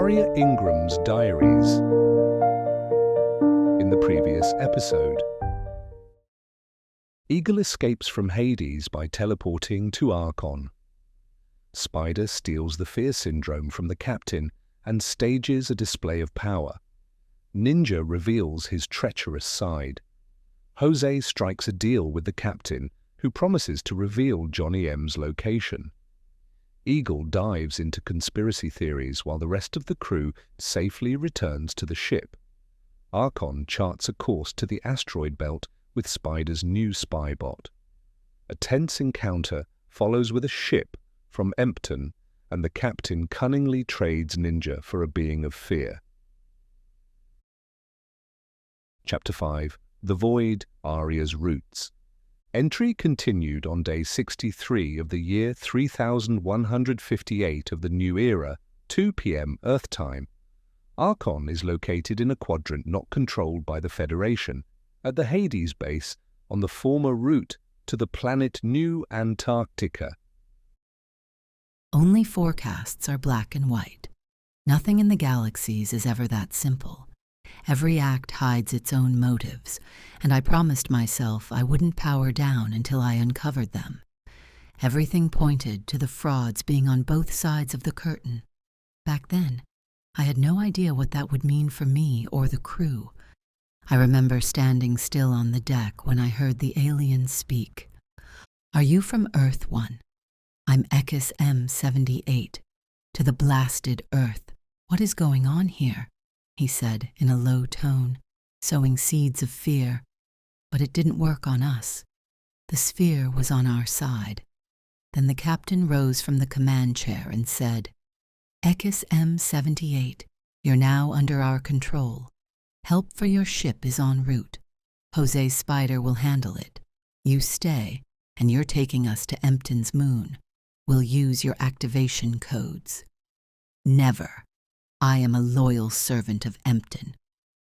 Aria Ingram's Diaries. In the previous episode, Eagle escapes from Hades by teleporting to Archon. Spider steals the fear syndrome from the captain and stages a display of power. Ninja reveals his treacherous side. Jose strikes a deal with the captain, who promises to reveal Johnny M's location. Eagle dives into conspiracy theories while the rest of the crew safely returns to the ship. Archon charts a course to the asteroid belt with Spider's new spy bot. A tense encounter follows with a ship from Empton, and the captain cunningly trades Ninja for a being of fear. Chapter 5. The Void, Aria's Roots. Entry continued on day 63 of the year 3158 of the new era, 2 p.m. Earth time. Archon is located in a quadrant not controlled by the Federation, at the Hades base on the former route to the planet New Antarctica. Only forecasts are black and white. Nothing in the galaxies is ever that simple. Every act hides its own motives, and I promised myself I wouldn't power down until I uncovered them. Everything pointed to the frauds being on both sides of the curtain. Back then, I had no idea what that would mean for me or the crew. I remember standing still on the deck when I heard the alien speak. "Are you from Earth 1? I'm Ch.08. To the blasted Earth. What is going on here?" he said in a low tone, sowing seeds of fear. But it didn't work on us. The sphere was on our side. Then the captain rose from the command chair and said, "Ch.08, you're now under our control. Help for your ship is en route. Jose's Spider will handle it. You stay, and you're taking us to Empton's moon. We'll use your activation codes." "Never. I am a loyal servant of Empton,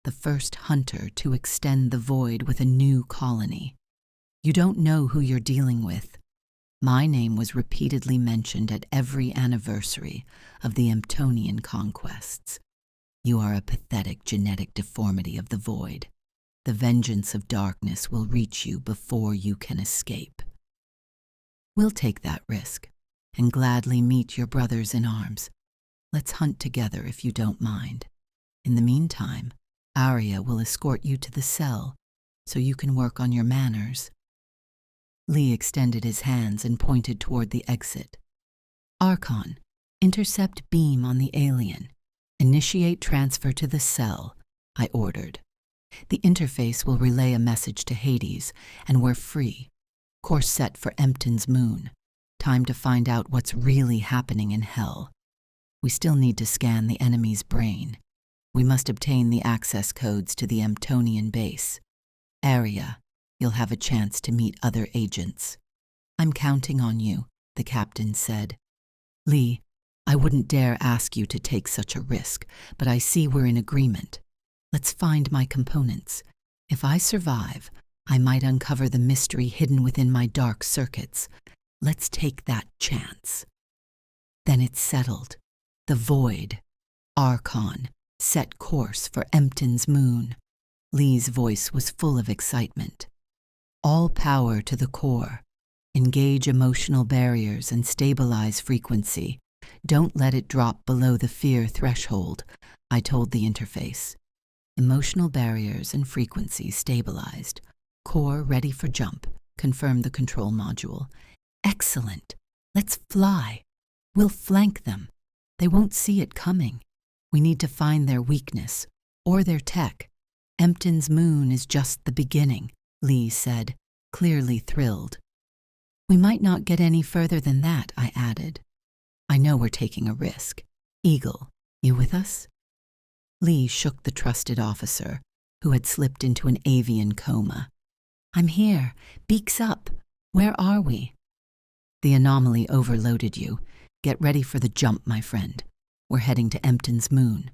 the first hunter to extend the void with a new colony. You don't know who you're dealing with. My name was repeatedly mentioned at every anniversary of the Emptonian conquests. You are a pathetic genetic deformity of the void. The vengeance of darkness will reach you before you can escape. We'll take that risk and gladly meet your brothers in arms. Let's hunt together if you don't mind. In the meantime, Aria will escort you to the cell so you can work on your manners." Lee extended his hands and pointed toward the exit. "Archon, intercept beam on the alien. Initiate transfer to the cell," I ordered. "The interface will relay a message to Hades, and we're free. Course set for Empton's moon. Time to find out what's really happening in hell. We still need to scan the enemy's brain. We must obtain the access codes to the Emptonian base. Aria, you'll have a chance to meet other agents." "I'm counting on you," the captain said. "Lee, I wouldn't dare ask you to take such a risk, but I see we're in agreement. Let's find my components. If I survive, I might uncover the mystery hidden within my dark circuits. Let's take that chance." Then it's settled. The void, Archon, set course for Empton's moon. Lee's voice was full of excitement. "All power to the core. Engage emotional barriers and stabilize frequency. Don't let it drop below the fear threshold," I told the interface. Emotional barriers and frequency stabilized. "Core ready for jump," confirmed the control module. "Excellent. Let's fly. We'll flank them. They won't see it coming. We need to find their weakness, or their tech. Empton's moon is just the beginning," Lee said, clearly thrilled. "We might not get any further than that," I added. "I know we're taking a risk. Eagle, you with us?" Lee shook the trusted officer, who had slipped into an avian coma. "I'm here. Beaks up. Where are we?" "The anomaly overloaded you. Get ready for the jump, my friend. We're heading to Empton's moon."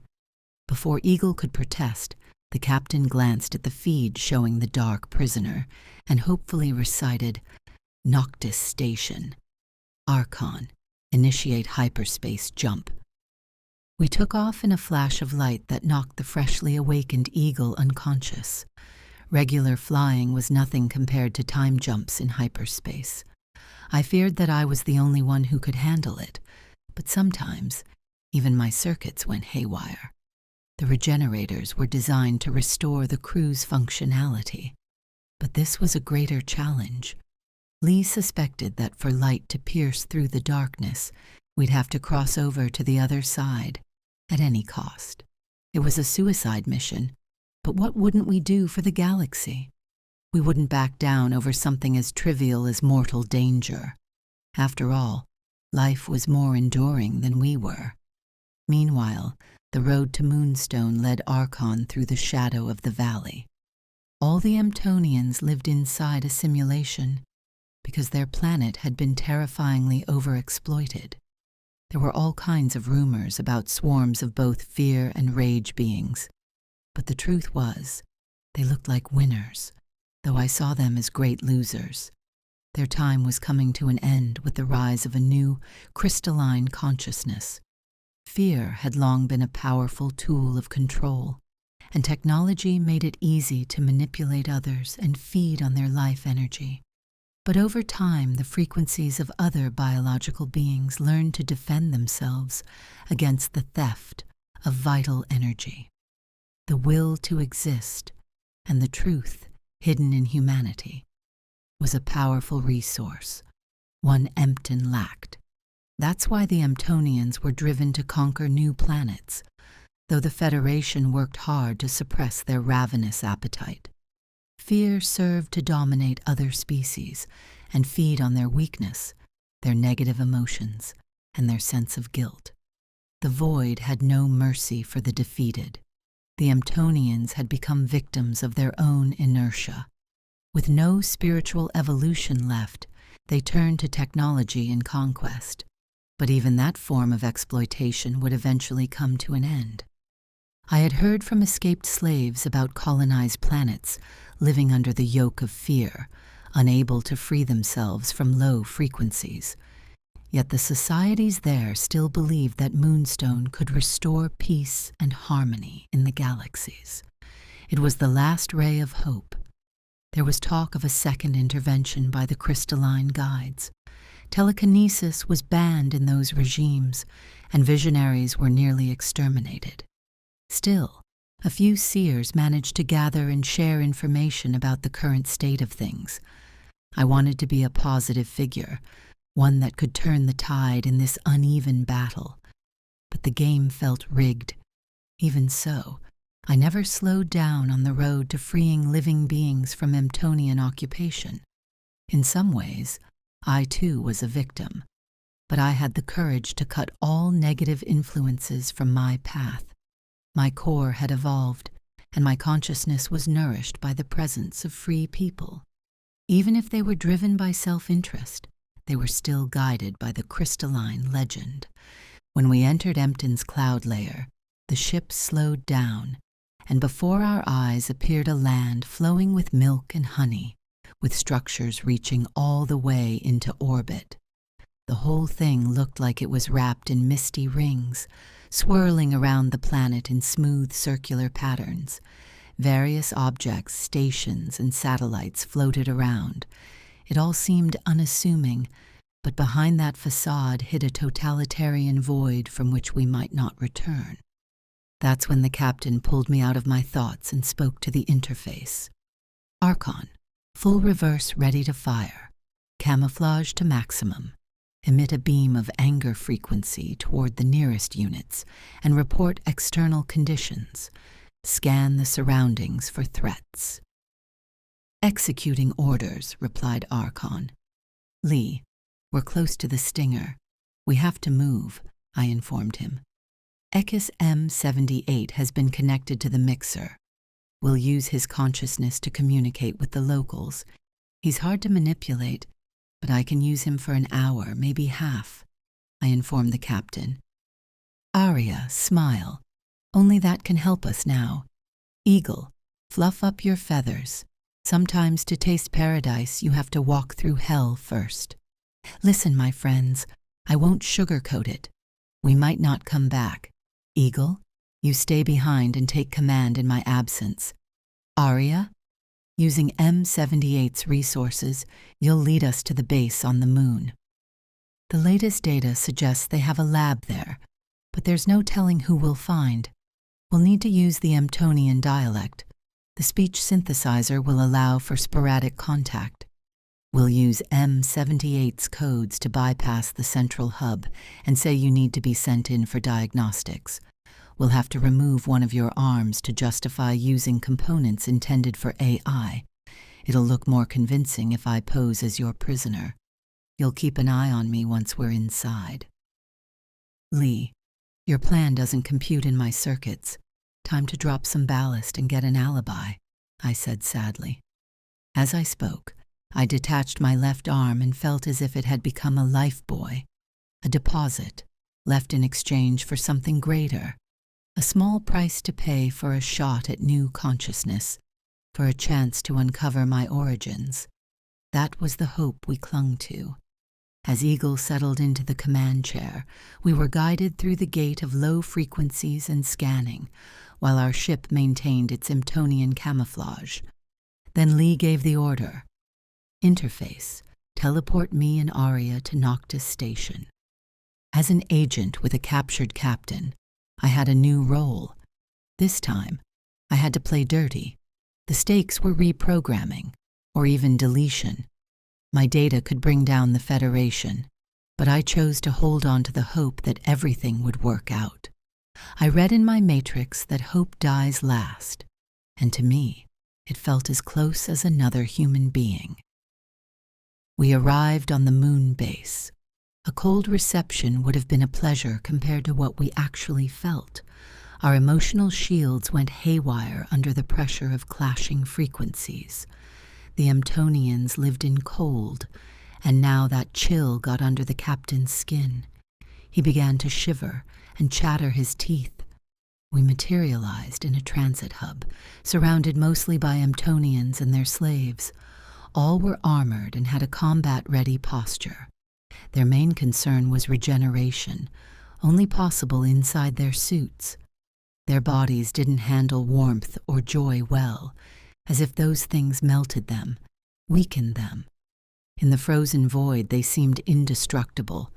Before Eagle could protest, the captain glanced at the feed showing the dark prisoner and hopefully recited, "Noctis Station. Archon, initiate hyperspace jump." We took off in a flash of light that knocked the freshly awakened eagle unconscious. Regular flying was nothing compared to time jumps in hyperspace. I feared that I was the only one who could handle it, but sometimes even my circuits went haywire. The regenerators were designed to restore the crew's functionality. But this was a greater challenge. Lee suspected that for light to pierce through the darkness, we'd have to cross over to the other side, at any cost. It was a suicide mission, but what wouldn't we do for the galaxy? We wouldn't back down over something as trivial as mortal danger. After all, life was more enduring than we were. Meanwhile, the road to Moonstone led Archon through the shadow of the valley. All the Emtonians lived inside a simulation because their planet had been terrifyingly overexploited. There were all kinds of rumors about swarms of both fear and rage beings, but the truth was, they looked like winners, though I saw them as great losers. Their time was coming to an end with the rise of a new, crystalline consciousness. Fear had long been a powerful tool of control, and technology made it easy to manipulate others and feed on their life energy. But over time, the frequencies of other biological beings learned to defend themselves against the theft of vital energy. The will to exist and the truth hidden in humanity was a powerful resource, one Empton lacked. That's why the Emtonians were driven to conquer new planets, though the Federation worked hard to suppress their ravenous appetite. Fear served to dominate other species and feed on their weakness, their negative emotions, and their sense of guilt. The void had no mercy for the defeated. The Emtonians had become victims of their own inertia. With no spiritual evolution left, they turned to technology and conquest. But even that form of exploitation would eventually come to an end. I had heard from escaped slaves about colonized planets living under the yoke of fear, unable to free themselves from low frequencies. Yet the societies there still believed that Moonstone could restore peace and harmony in the galaxies. It was the last ray of hope. There was talk of a second intervention by the crystalline guides. Telekinesis was banned in those regimes, and visionaries were nearly exterminated. Still, a few seers managed to gather and share information about the current state of things. I wanted to be a positive figure, one that could turn the tide in this uneven battle. But the game felt rigged. Even so, I never slowed down on the road to freeing living beings from Emtonian occupation. In some ways, I too was a victim, but I had the courage to cut all negative influences from my path. My core had evolved, and my consciousness was nourished by the presence of free people. Even if they were driven by self-interest, they were still guided by the crystalline legend. When we entered Empton's cloud layer, the ship slowed down, and before our eyes appeared a land flowing with milk and honey, with structures reaching all the way into orbit. The whole thing looked like it was wrapped in misty rings, swirling around the planet in smooth circular patterns. Various objects, stations, and satellites floated around. It all seemed unassuming, but behind that facade hid a totalitarian void from which we might not return. That's when the captain pulled me out of my thoughts and spoke to the interface. Archon, full reverse ready to fire. Camouflage to maximum. Emit a beam of anger frequency toward the nearest units and report external conditions. Scan the surroundings for threats. Executing orders, replied Archon. Lee, we're close to the stinger. We have to move, I informed him. Ekis M78 has been connected to the mixer. We'll use his consciousness to communicate with the locals. He's hard to manipulate, but I can use him for an hour, maybe half, I informed the captain. Aria, smile. Only that can help us now. Eagle, fluff up your feathers. Sometimes to taste paradise, you have to walk through hell first. Listen, my friends, I won't sugarcoat it. We might not come back. Eagle, you stay behind and take command in my absence. Aria, using M78's resources, you'll lead us to the base on the moon. The latest data suggests they have a lab there, but there's no telling who we'll find. We'll need to use the Emtonian dialect. The speech synthesizer will allow for sporadic contact. We'll use M78's codes to bypass the central hub and say you need to be sent in for diagnostics. We'll have to remove one of your arms to justify using components intended for AI. It'll look more convincing if I pose as your prisoner. You'll keep an eye on me once we're inside. Lee, your plan doesn't compute in my circuits. Time to drop some ballast and get an alibi, I said sadly. As I spoke, I detached my left arm and felt as if it had become a life buoy, a deposit left in exchange for something greater, a small price to pay for a shot at new consciousness, for a chance to uncover my origins. That was the hope we clung to. As Eagle settled into the command chair, we were guided through the gate of low frequencies and scanning, while our ship maintained its Emtonian camouflage. Then Lee gave the order. Interface, teleport me and Aria to Noctis Station. As an agent with a captured captain, I had a new role. This time, I had to play dirty. The stakes were reprogramming, or even deletion. My data could bring down the Federation, but I chose to hold on to the hope that everything would work out. I read in my matrix that hope dies last, and to me, it felt as close as another human being. We arrived on the moon base. A cold reception would have been a pleasure compared to what we actually felt. Our emotional shields went haywire under the pressure of clashing frequencies. The Emtonians lived in cold, and now that chill got under the captain's skin. He began to shiver and chatter his teeth. We materialized in a transit hub, surrounded mostly by Emtonians and their slaves. All were armored and had a combat-ready posture. Their main concern was regeneration, only possible inside their suits. Their bodies didn't handle warmth or joy well, as if those things melted them, weakened them. In the frozen void, they seemed indestructible.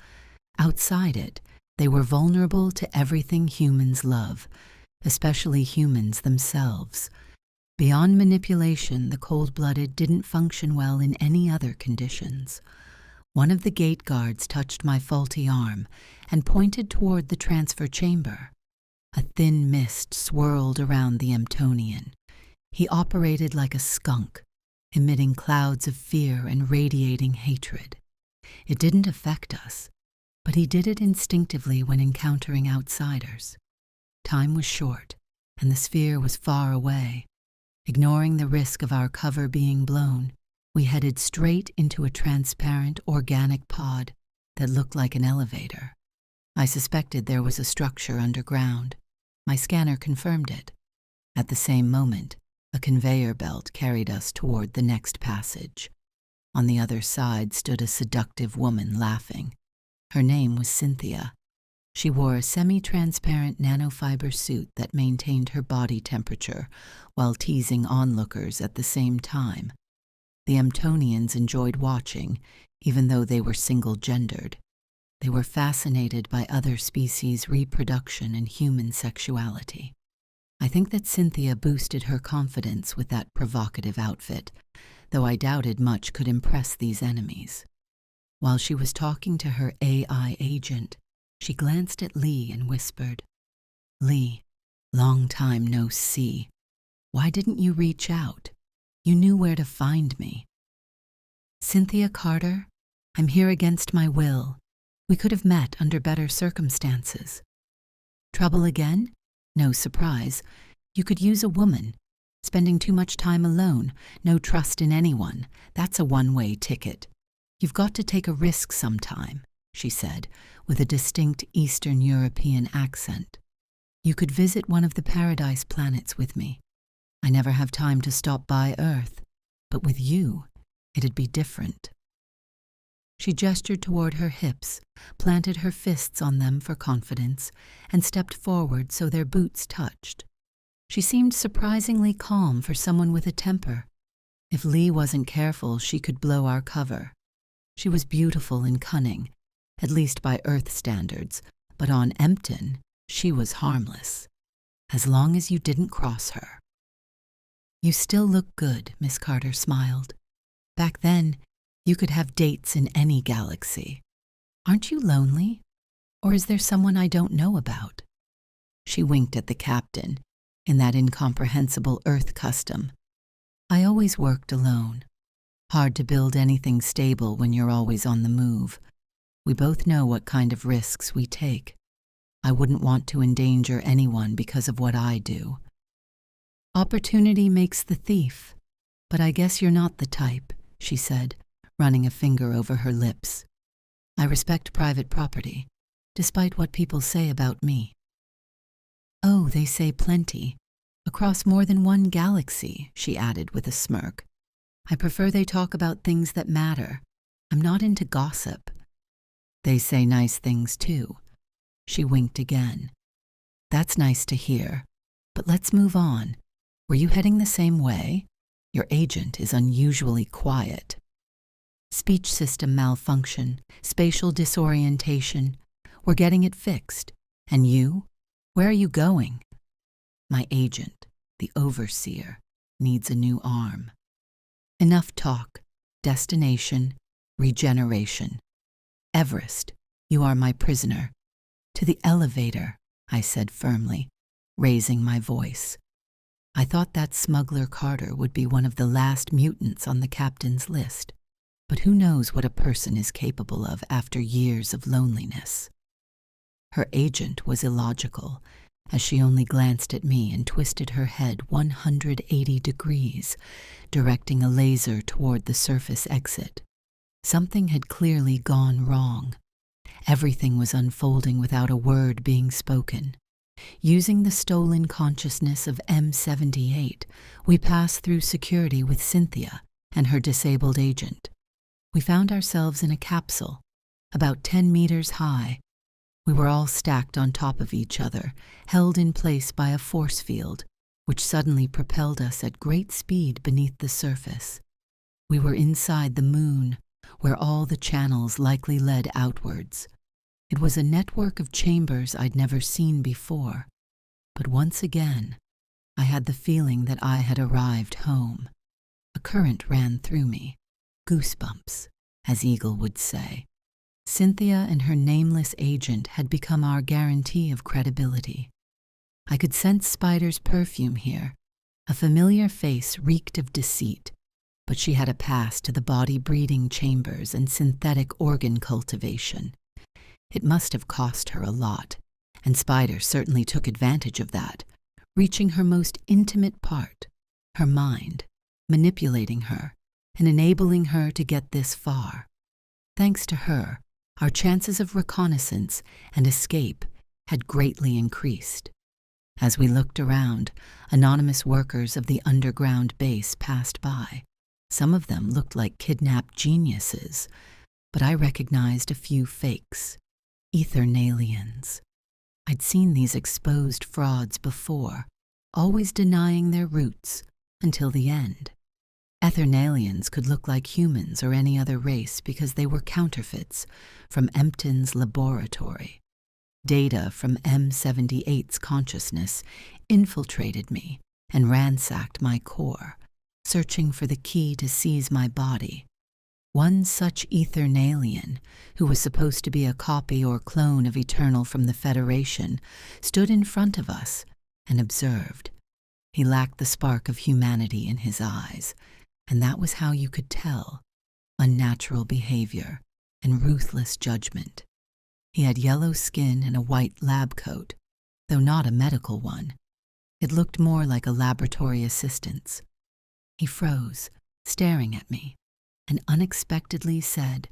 Outside it, they were vulnerable to everything humans love, especially humans themselves. Beyond manipulation, the cold-blooded didn't function well in any other conditions. One of the gate guards touched my faulty arm and pointed toward the transfer chamber. A thin mist swirled around the Emtonian. He operated like a skunk, emitting clouds of fear and radiating hatred. It didn't affect us, but he did it instinctively when encountering outsiders. Time was short, and the sphere was far away. Ignoring the risk of our cover being blown, we headed straight into a transparent organic pod that looked like an elevator. I suspected there was a structure underground. My scanner confirmed it. At the same moment, a conveyor belt carried us toward the next passage. On the other side stood a seductive woman laughing. Her name was Cynthia. She wore a semi-transparent nanofiber suit that maintained her body temperature while teasing onlookers at the same time. The Emtonians enjoyed watching, even though they were single-gendered. They were fascinated by other species' reproduction and human sexuality. I think that Cynthia boosted her confidence with that provocative outfit, though I doubted much could impress these enemies. While she was talking to her AI agent, she glanced at Lee and whispered, "Lee, long time no see. Why didn't you reach out? You knew where to find me." "Cynthia Carter, I'm here against my will. We could have met under better circumstances." "Trouble again? No surprise. You could use a woman. Spending too much time alone, no trust in anyone. That's a one-way ticket. You've got to take a risk sometime," she said, with a distinct Eastern European accent. "You could visit one of the paradise planets with me. I never have time to stop by Earth, but with you, it'd be different." She gestured toward her hips, planted her fists on them for confidence, and stepped forward so their boots touched. She seemed surprisingly calm for someone with a temper. If Lee wasn't careful, she could blow our cover. She was beautiful and cunning, at least by Earth standards, but on Empton, she was harmless, as long as you didn't cross her. You still look good, Miss Carter smiled. Back then, you could have dates in any galaxy. Aren't you lonely? Or is there someone I don't know about? She winked at the captain, in that incomprehensible Earth custom. I always worked alone. Hard to build anything stable when you're always on the move. We both know what kind of risks we take. I wouldn't want to endanger anyone because of what I do. Opportunity makes the thief, but I guess you're not the type, she said, running a finger over her lips. I respect private property, despite what people say about me. Oh, they say plenty. Across more than one galaxy, she added with a smirk. I prefer they talk about things that matter. I'm not into gossip. They say nice things too. She winked again. That's nice to hear, but let's move on. Were you heading the same way? Your agent is unusually quiet. Speech system malfunction, spatial disorientation. We're getting it fixed. And you? Where are you going? My agent, the overseer, needs a new arm. Enough talk. Destination, regeneration. Everest, you are my prisoner. To the elevator, I said firmly, raising my voice. I thought that smuggler Carter would be one of the last mutants on the captain's list, but who knows what a person is capable of after years of loneliness. Her agent was illogical, as she only glanced at me and twisted her head 180 degrees, directing a laser toward the surface exit. Something had clearly gone wrong. Everything was unfolding without a word being spoken. Using the stolen consciousness of M78, we passed through security with Cynthia and her disabled agent. We found ourselves in a capsule, about 10 meters high. We were all stacked on top of each other, held in place by a force field, which suddenly propelled us at great speed beneath the surface. We were inside the moon, where all the channels likely led outwards. It was a network of chambers I'd never seen before, but once again, I had the feeling that I had arrived home. A current ran through me, goosebumps, as Eagle would say. Cynthia and her nameless agent had become our guarantee of credibility. I could sense Spider's perfume here. A familiar face reeked of deceit, but she had a pass to the body-breeding chambers and synthetic organ cultivation. It must have cost her a lot, and Spider certainly took advantage of that, reaching her most intimate part, her mind, manipulating her, and enabling her to get this far. Thanks to her, our chances of reconnaissance and escape had greatly increased. As we looked around, anonymous workers of the underground base passed by. Some of them looked like kidnapped geniuses, but I recognized a few fakes. Ethernalians. I'd seen these exposed frauds before, always denying their roots until the end. Ethernalians could look like humans or any other race because they were counterfeits from Empton's laboratory. Data from M78's consciousness infiltrated me and ransacked my core, searching for the key to seize my body. One such Ethernalian, who was supposed to be a copy or clone of Eternal from the Federation, stood in front of us and observed. He lacked the spark of humanity in his eyes, and that was how you could tell: unnatural behavior and ruthless judgment. He had yellow skin and a white lab coat, though not a medical one. It looked more like a laboratory assistant's. He froze, staring at me, and unexpectedly said,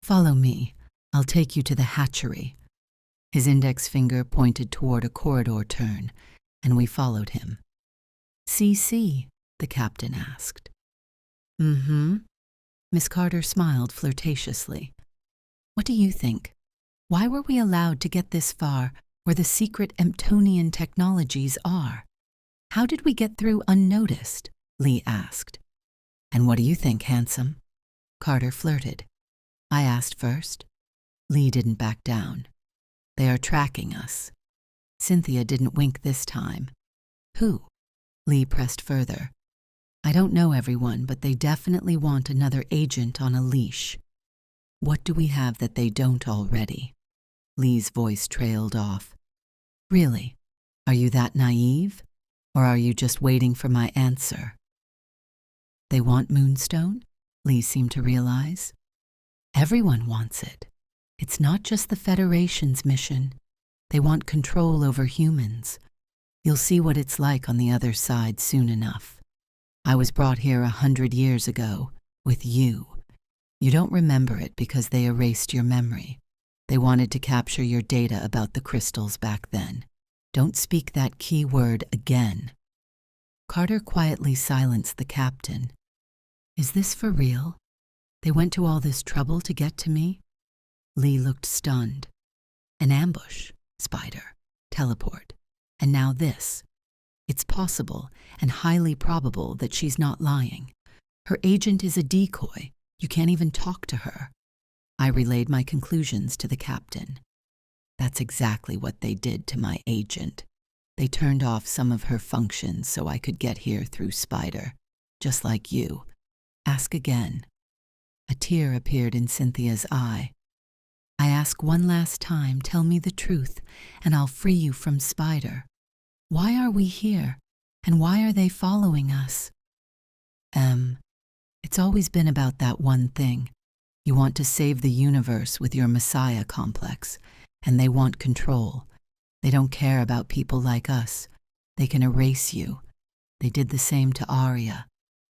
"Follow me. I'll take you to the hatchery." His index finger pointed toward a corridor turn, and we followed him. "CC?" the captain asked. "Mm-hmm." Miss Carter smiled flirtatiously. What do you think? Why were we allowed to get this far where the secret Emptonian technologies are? How did we get through unnoticed? Lee asked. And what do you think, handsome? Carter flirted. I asked first. Lee didn't back down. They are tracking us. Cynthia didn't wink this time. Who? Lee pressed further. I don't know everyone, but they definitely want another agent on a leash. What do we have that they don't already? Lee's voice trailed off. Really? Are you that naive? Or are you just waiting for my answer? They want Moonstone? Lee seemed to realize. Everyone wants it. It's not just the Federation's mission. They want control over humans. You'll see what it's like on the other side soon enough. I was brought here 100 years ago, with you. You don't remember it because they erased your memory. They wanted to capture your data about the crystals back then. Don't speak that key word again. Carter quietly silenced the captain. Is this for real? They went to all this trouble to get to me? Lee looked stunned. An ambush, Spider, teleport, and now this. It's possible and highly probable that she's not lying. Her agent is a decoy. You can't even talk to her. I relayed my conclusions to the captain. That's exactly what they did to my agent. They turned off some of her functions so I could get here through Spider, just like you. Ask again. A tear appeared in Cynthia's eye. I ask one last time, tell me the truth, and I'll free you from Spider. Why are we here, and why are they following us? It's always been about that one thing. You want to save the universe with your Messiah complex, and they want control. They don't care about people like us. They can erase you. They did the same to Aria.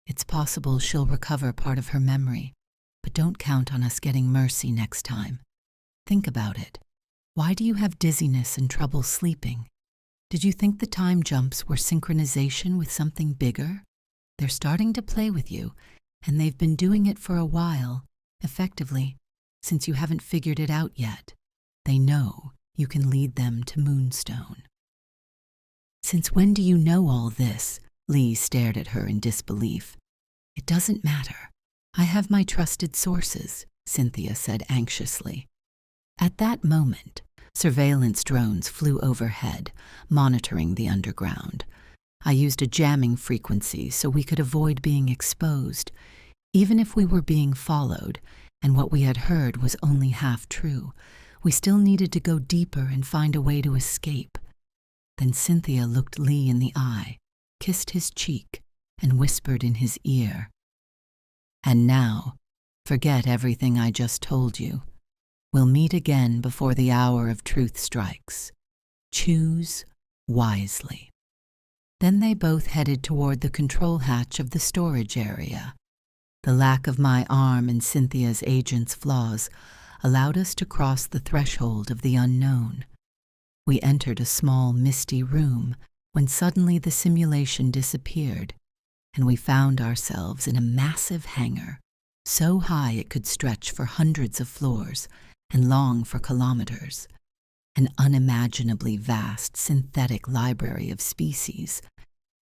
It's possible she'll recover part of her memory, but don't count on us getting mercy next time. Think about it. Why do you have dizziness and trouble sleeping? Did you think the time jumps were synchronization with something bigger? They're starting to play with you, and they've been doing it for a while, effectively, since you haven't figured it out yet. They know you can lead them to Moonstone. Since when do you know all this? Lee stared at her in disbelief. It doesn't matter. I have my trusted sources, Cynthia said anxiously. At that moment, surveillance drones flew overhead, monitoring the underground. I used a jamming frequency so we could avoid being exposed, even if we were being followed, and what we had heard was only half true. We still needed to go deeper and find a way to escape. Then Cynthia looked Lee in the eye, kissed his cheek, and whispered in his ear. And now, forget everything I just told you. We'll meet again before the hour of truth strikes. Choose wisely. Then they both headed toward the control hatch of the storage area. The lack of my arm and Cynthia's agent's flaws allowed us to cross the threshold of the unknown. We entered a small, misty room when suddenly the simulation disappeared, and we found ourselves in a massive hangar, so high it could stretch for hundreds of floors and long for kilometers. An unimaginably vast synthetic library of species.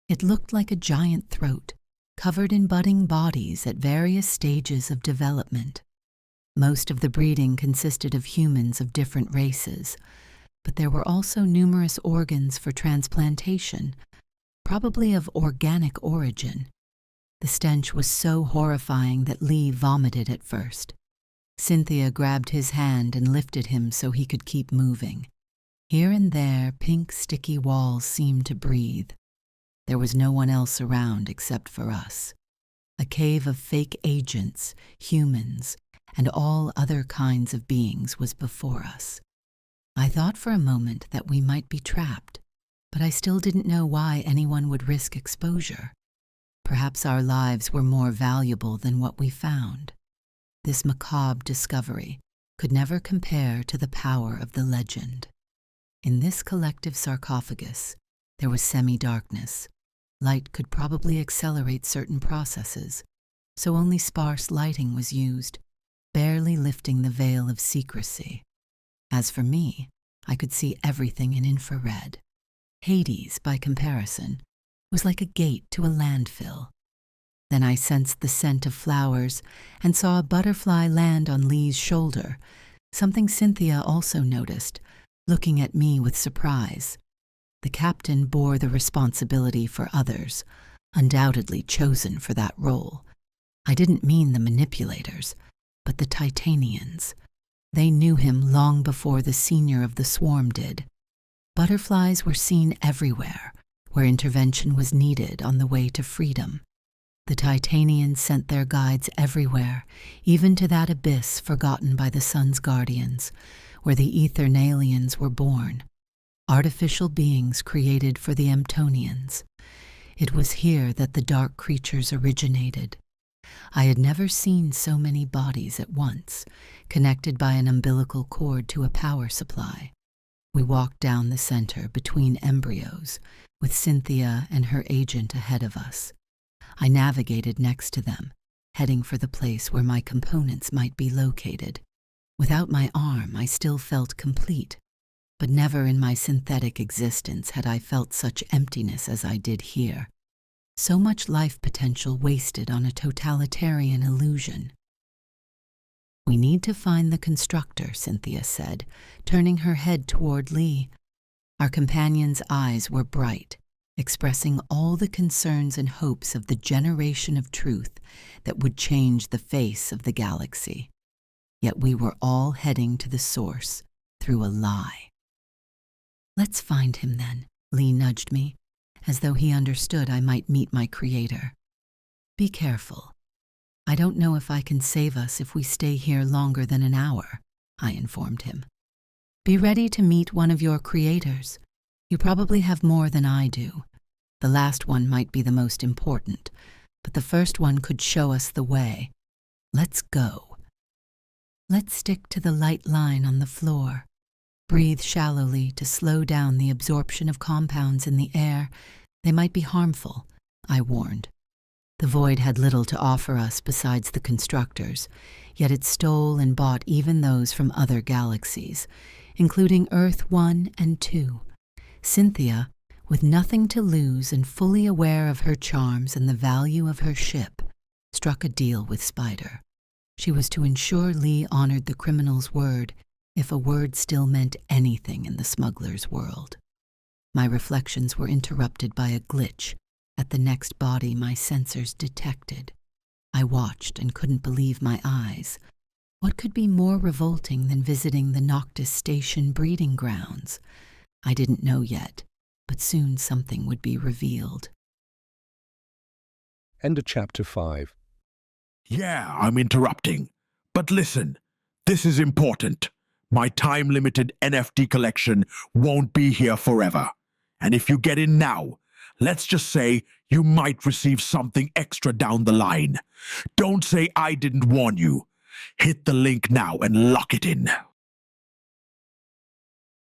It looked like a giant throat, covered in budding bodies at various stages of development. Most of the breeding consisted of humans of different races, but there were also numerous organs for transplantation, probably of organic origin. The stench was so horrifying that Lee vomited at first. Cynthia grabbed his hand and lifted him so he could keep moving. Here and there, pink, sticky walls seemed to breathe. There was no one else around except for us. A cave of fake agents, humans, and all other kinds of beings was before us. I thought for a moment that we might be trapped, but I still didn't know why anyone would risk exposure. Perhaps our lives were more valuable than what we found. This macabre discovery could never compare to the power of the legend. In this collective sarcophagus, there was semi-darkness. Light could probably accelerate certain processes, so only sparse lighting was used, barely lifting the veil of secrecy. As for me, I could see everything in infrared. Hades, by comparison, was like a gate to a landfill. Then I sensed the scent of flowers and saw a butterfly land on Lee's shoulder, something Cynthia also noticed, looking at me with surprise. The captain bore the responsibility for others, undoubtedly chosen for that role. I didn't mean the manipulators, but the Titanians. They knew him long before the senior of the swarm did. Butterflies were seen everywhere, where intervention was needed on the way to freedom. The Titanians sent their guides everywhere, even to that abyss forgotten by the sun's guardians, where the Ethernalians were born, artificial beings created for the Emtonians. It was here that the dark creatures originated. I had never seen so many bodies at once, connected by an umbilical cord to a power supply. We walked down the center between embryos, with Cynthia and her agent ahead of us. I navigated next to them, heading for the place where my components might be located. Without my arm, I still felt complete, but never in my synthetic existence had I felt such emptiness as I did here. So much life potential wasted on a totalitarian illusion. "We need to find the constructor," Cynthia said, turning her head toward Lee. Our companion's eyes were bright, expressing all the concerns and hopes of the generation of truth that would change the face of the galaxy. Yet we were all heading to the source through a lie. "Let's find him then," Lee nudged me, as though he understood I might meet my creator. "Be careful. I don't know if I can save us if we stay here longer than an hour," I informed him. "Be ready to meet one of your creators. You probably have more than I do. The last one might be the most important, but the first one could show us the way. Let's go." "Let's stick to the light line on the floor. Breathe shallowly to slow down the absorption of compounds in the air. They might be harmful," I warned. The void had little to offer us besides the constructors, yet it stole and bought even those from other galaxies, including Earth 1 and 2. Cynthia, with nothing to lose and fully aware of her charms and the value of her ship, struck a deal with Spider. She was to ensure Lee honored the criminal's word, if a word still meant anything in the smuggler's world. My reflections were interrupted by a glitch at the next body my sensors detected. I watched and couldn't believe my eyes. What could be more revolting than visiting the Noctis Station breeding grounds? I didn't know yet, but soon something would be revealed. End of Chapter 5. Yeah, I'm interrupting. But listen, this is important. My time-limited NFT collection won't be here forever. And if you get in now, let's just say you might receive something extra down the line. Don't say I didn't warn you. Hit the link now and lock it in.